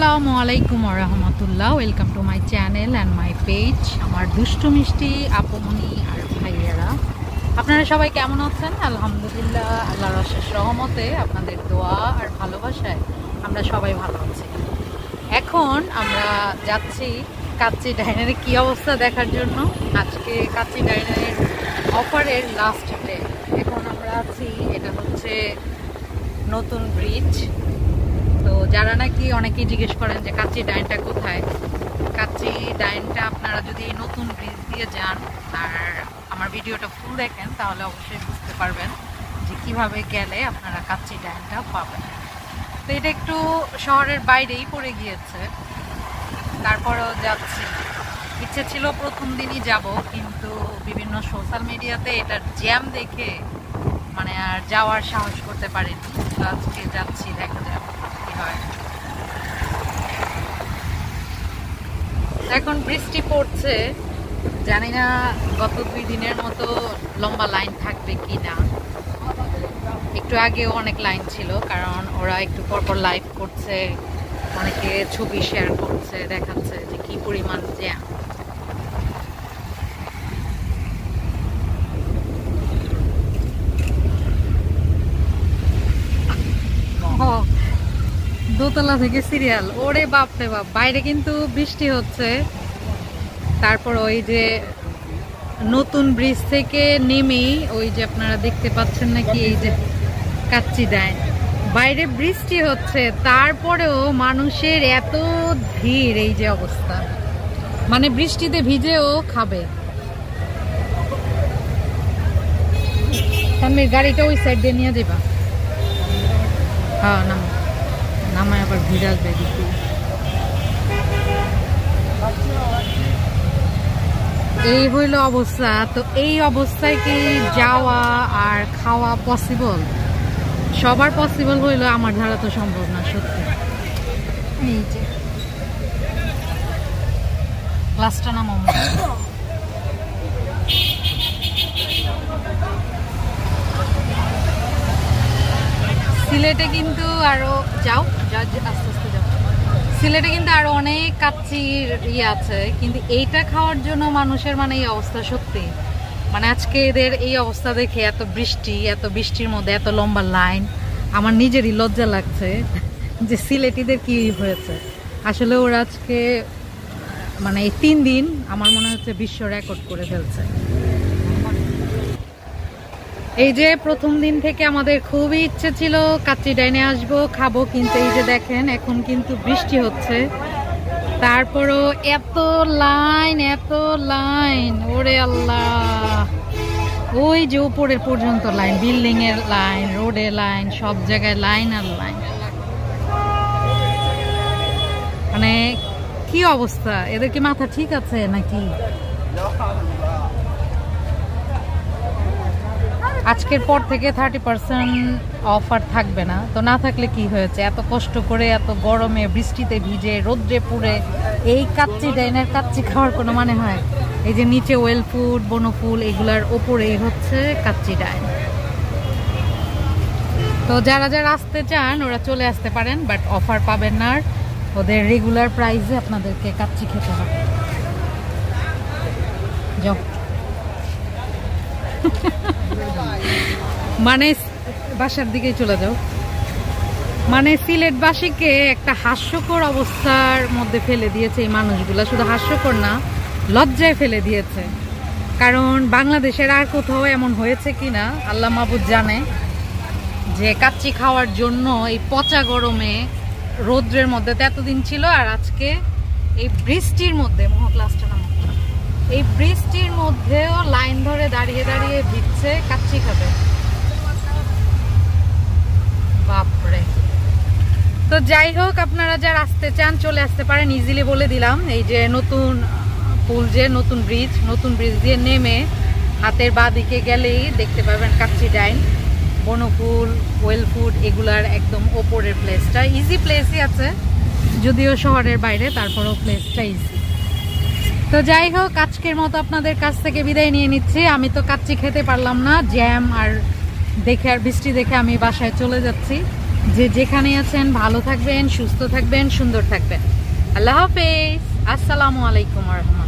আসসালামু আলাইকুম ওয়া রাহমাতুল্লাহ। Welcome to my channel and my page. আমার দুষ্টু মিষ্টি আপুমনি আর ভাইয়েরা, আপনারা সবাই কেমন আছেন? আলহামদুলিল্লাহ, আল্লাহর অশেষ রহমতে আপনাদের দোয়া আর ভালোবাসায় আমরা সবাই ভালো আছি। এখন আমরা যাচ্ছি কাচ্চি ডাইনারে কী অবস্থা দেখার জন্য। আজকে কাচ্চি ডাইনারের অফারের লাস্ট ডে। এখন আমরা আছি, এটা হচ্ছে নতুন ব্রিজ। তো যারা নাকি অনেকেই জিজ্ঞেস করেন যে কাচ্চি ডাইনটা কোথায়, কাচ্চি ডাইনটা আপনারা যদি নতুন ব্রিজ দিয়ে যান আর আমার ভিডিওটা ফুল দেখেন তাহলে অবশ্যই বুঝতে পারবেন যে কিভাবে গেলে আপনারা কাচ্চি ডাইনটা পাবেন। তো এটা একটু শহরের বাইরেই পড়ে গিয়েছে, তারপরেও যাচ্ছি। ইচ্ছে ছিল প্রথম দিনই যাব, কিন্তু বিভিন্ন সোশ্যাল মিডিয়াতে এটার জ্যাম দেখে মানে আর যাওয়ার সাহস করতে পারিনি। তো আজকে যাচ্ছি, দেখা যাক কি হয়। এখন বৃষ্টি পড়ছে, জানি না গত 2 দিনের মতো লম্বা লাইন থাকবে কি না। একটু আগেও অনেক লাইন ছিল, কারণ ওরা একটু পরপর লাইভ করছে, অনেকে ছবি শেয়ার করছে, দেখাচ্ছে যে কি পরিমাণ জ্যাম। দোতলা থেকে সিরিয়াল, ওরে বাপ রে বাপ। বাইরে কিন্তু বৃষ্টি হচ্ছে, তারপর ওই যে নতুন ব্রিজ থেকে নেমেই ওই যে আপনারা দেখতে পাচ্ছেন নাকি, এই যে কাচ্চি ডাইন, বাইরে বৃষ্টি হচ্ছে, তারপরেও মানুষের এত ভিড়, এই যে অবস্থা, মানে বৃষ্টিতে ভিজেও খাবে। তানভীর গাড়িটা ওই সাইড দিয়ে নিয়ে যাবা। হ্যাঁ নামায় আবার ভিড় আসবে দিকে। এই হইল অবস্থা। তো এই অবস্থায় কি যাওয়া আর খাওয়া পসিবল? সবার পসিবল হইলো, আমার দ্বারা তো সম্ভব না সত্যি। এই যে ক্লাসটা নামাবো। সিলেটে কিন্তু আরো যাও আস্তে আস্তে যাও। সিলেটে কিন্তু আরো অনেক কাচ্চির আছে, কিন্তু এইটা খাওয়ার জন্য মানুষের মানে এই অবস্থা। সত্যি মানে আজকে এদের এই অবস্থা দেখে, এত বৃষ্টির মধ্যে এত লম্বা লাইন, আমার নিজেরই লজ্জা লাগছে যে সিলেটিদের কি হয়েছে। আসলে ওরা আজকে মানে এই 3 দিন আমার মনে হচ্ছে বিশ্ব রেকর্ড করে ফেলছে। এই যে প্রথম দিন থেকে আমাদের খুবই ইচ্ছে ছিল কাচ্চি ডাইনে আসবো, খাবো, কিন্তু এই যে দেখেন এখন কিন্তু বৃষ্টি হচ্ছে, তারপরও এত লাইন, ওরে আল্লাহ। ওই যে উপরের পর্যন্ত লাইন, বিল্ডিং এর লাইন, রোডের লাইন, সব জায়গায় লাইন আর লাইন। মানে কি অবস্থা, এদের কি মাথা ঠিক আছে নাকি? আজকের পর থেকে 30% অফার থাকবে না। তো না থাকলে কি হয়েছে, এত কষ্ট করে এত গরমে বৃষ্টিতে ভিজে রোদ্রে পুড়ে এই কাচ্চি ডাইনের কাচ্চি খাওয়ার কোনো মানে হয়? এই যে নিচে ওয়েল ফুড, বনফুল, এগুলার ওপরেই হচ্ছে কাচ্চি ডাইন। তো যারা আসতে চান ওরা চলে আসতে পারেন, বাট অফার পাবেন না, ওদের রেগুলার প্রাইসে আপনাদেরকে কাচ্চি খেতে হবে। যাও। মানে বাসার দিকে চলে যাও। মানে সিলেটবাসীকে একটা হাস্যকর অবস্থার মধ্যে ফেলে দিয়েছে এই মানুষগুলা। শুধু হাস্যকর না, লজ্জায় ফেলে দিয়েছে। কারণ বাংলাদেশের আর কোথাও এমন হয়েছে কিনা আল্লাহ মাহবুদ জানে, যে কাচ্চি খাওয়ার জন্য এই পচা গরমে রৌদ্রের মধ্যে এতদিন ছিল, আর আজকে এই বৃষ্টির মধ্যে, ক্লাসটা নামো, এই বৃষ্টির মধ্যেও লাইন ধরে দাঁড়িয়ে ভিজছে কাচ্চি খাবে। বাপরে। তো যাই হোক, আপনারা যারা আসতে চান চলে আসতে পারেন, ইজিলি বলে দিলাম। এই যে নতুন পুল, যে নতুন ব্রিজ দিয়ে নেমে হাতের বাঁ দিকে গেলেই দেখতে পাবেন কাচ্চি ডাইন, বনফুল, ওয়েল ফুড, এগুলার একদম ওপরের প্লেসটা। ইজি প্লেসই আছে, যদিও শহরের বাইরে, তারপরেও প্লেসটা ইজি। তো যাই হোক, আজকের মতো আপনাদের কাছ থেকে বিদায় নিয়ে নিচ্ছি। আমি তো কাচ্চি খেতে পারলাম না, জ্যাম আর বৃষ্টি দেখে আমি বাসায় চলে যাচ্ছি। যে যেখানে আছেন ভালো থাকবেন, সুস্থ থাকবেন, সুন্দর থাকবেন। আল্লাহ হাফেজ। আসসালামু আলাইকুম ওয়া রাহমাতুল্লাহ।